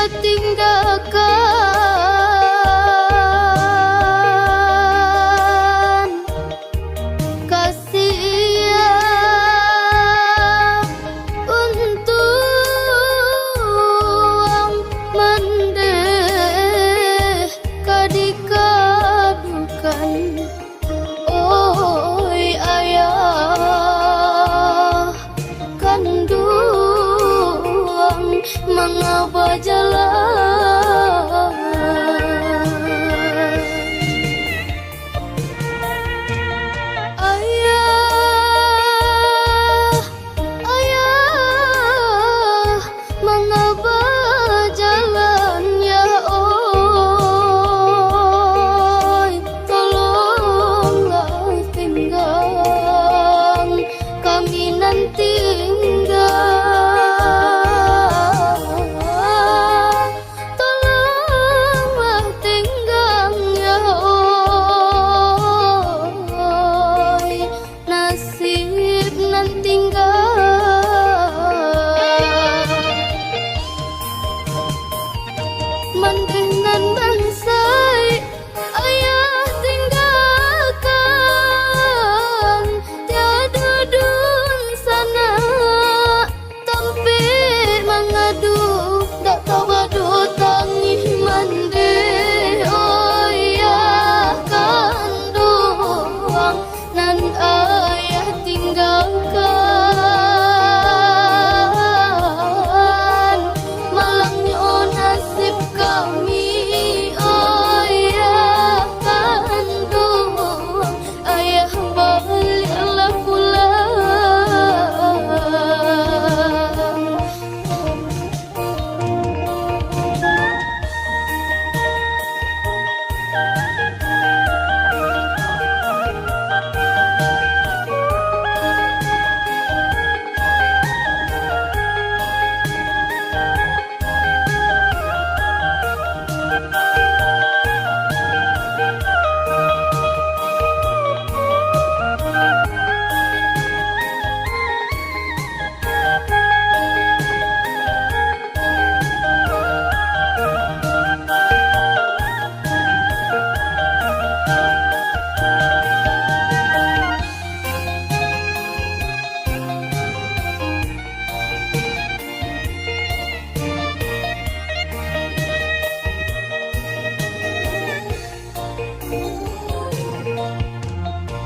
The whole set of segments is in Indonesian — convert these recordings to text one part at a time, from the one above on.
tinggalkan kasihan untung mendeh kadikadukan. Oi ayah kandung mengapa jalan. Ayah, ayah mengapa jalan ya oi. Tolonglah tinggal kami nanti mantenan bansai ayah tinggalkan tiada dun sana tampi mengadu dak tahu badu tangi mande. Oh ya kandung nan ayah tinggalkan malangnya nasib kami. Oh ya kandung ayah baliklah pulang.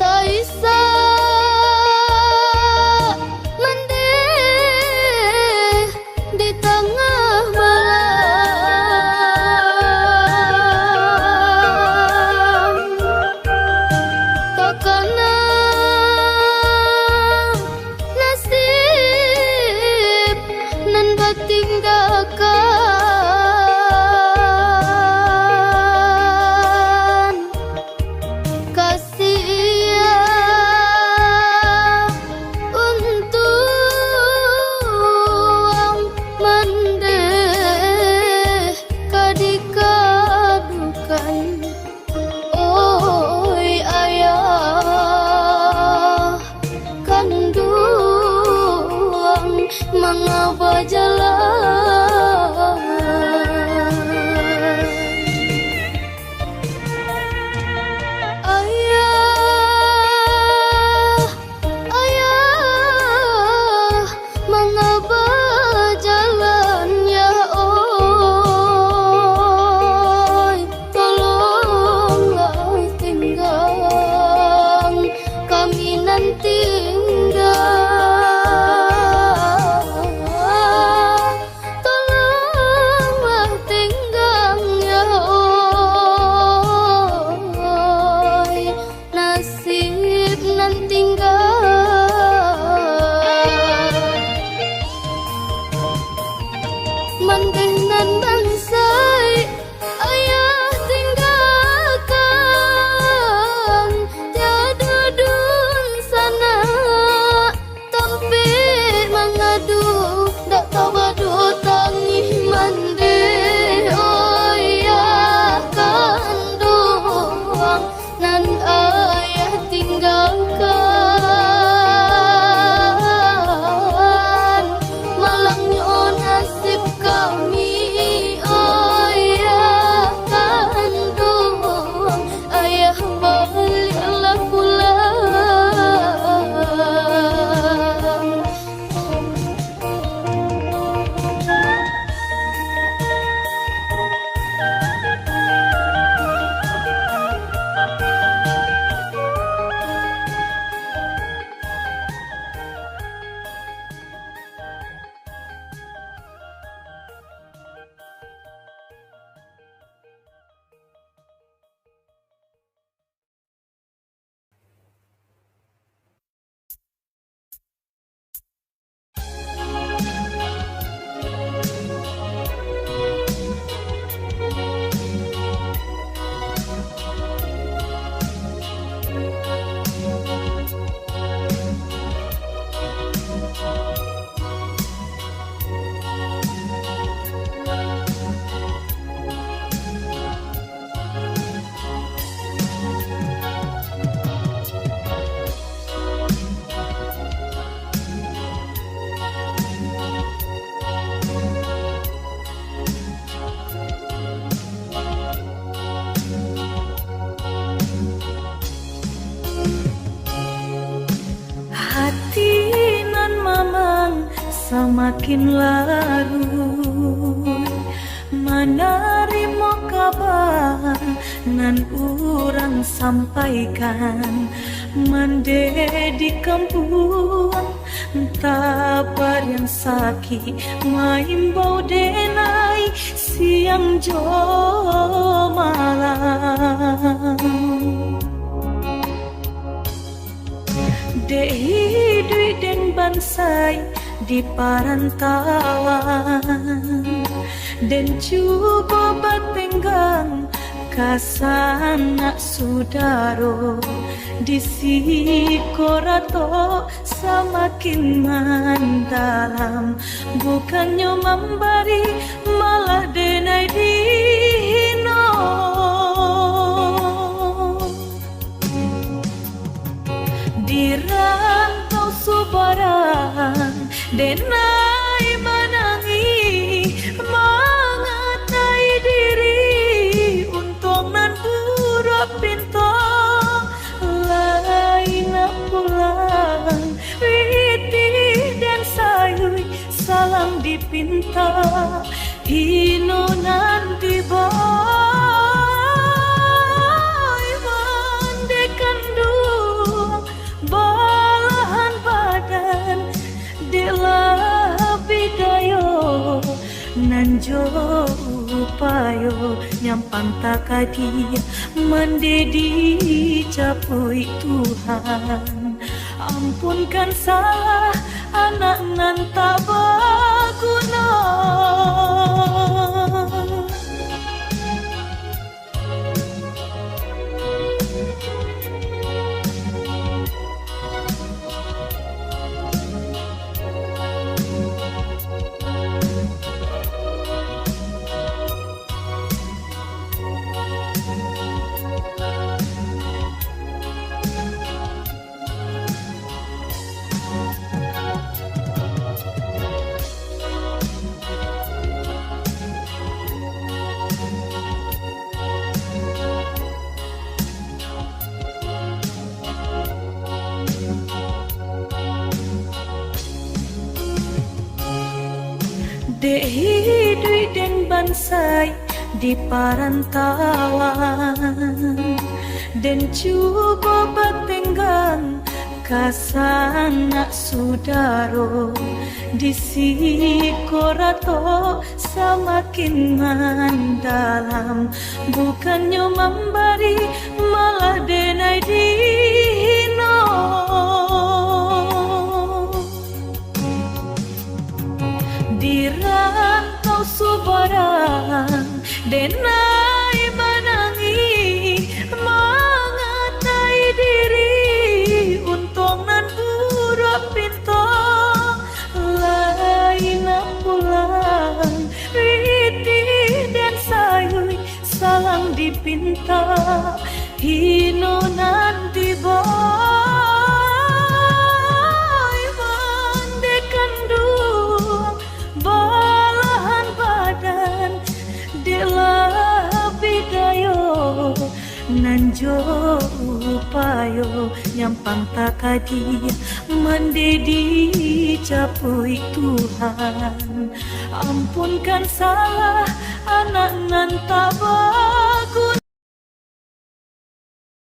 Taisa mendeh di tengah malam takana nasib nan batinggalkan kasihan untung mendeh kadikadukan. Oi ayah kandung mengapa jalan. Ayah, ayah mengapa jalan ya oi. Tolonglah tinggal kami nanti tolonglah tinggal ya oi. Nasib nan tinggal mantenan bansai ayah tinggalkan tiada dun sana tampi mengadu dak tahu badu tangi mande. Oh ya kandung nan ayah tinggalkan malangnya nasib kami. semakin larut. Menerima kabar nan urang sampaikan, mendedi kampung tabar yang sakit maimbau denai siang jo malam. Dehi duit dan bansai di parantauan, dan juga batenggang kasanak sudaro di sikorato semakin mendalam, bukannya memberi malah denai dino. Di rantau subaran denai menangi mengatai diri untuk nan buruk pinto lain pulang witi dan sayui salang dipinta hino nanti boy mandekan dua balahan badan dela bidayo nanjo upayo nyampang takadi mendedi capui Tuhan. Ampunkan salah anak nan tak berguna. Dehi duit dan bansai di parantauan, dan juga batenggang kasanak sudaro di sikorato semakin mendalam, bukannya memberi malah denai dino. Di rantau subaran denai menangi mengatai diri untuk nan buruk pinto lain pulang witi dan sayui salang dipinta hino nanti boy mandekan dua balahan badan dela bidayo nanjo upayo nyampang takadi mendedi capui Tuhan. Ampunkan salah anak nan tak bagus.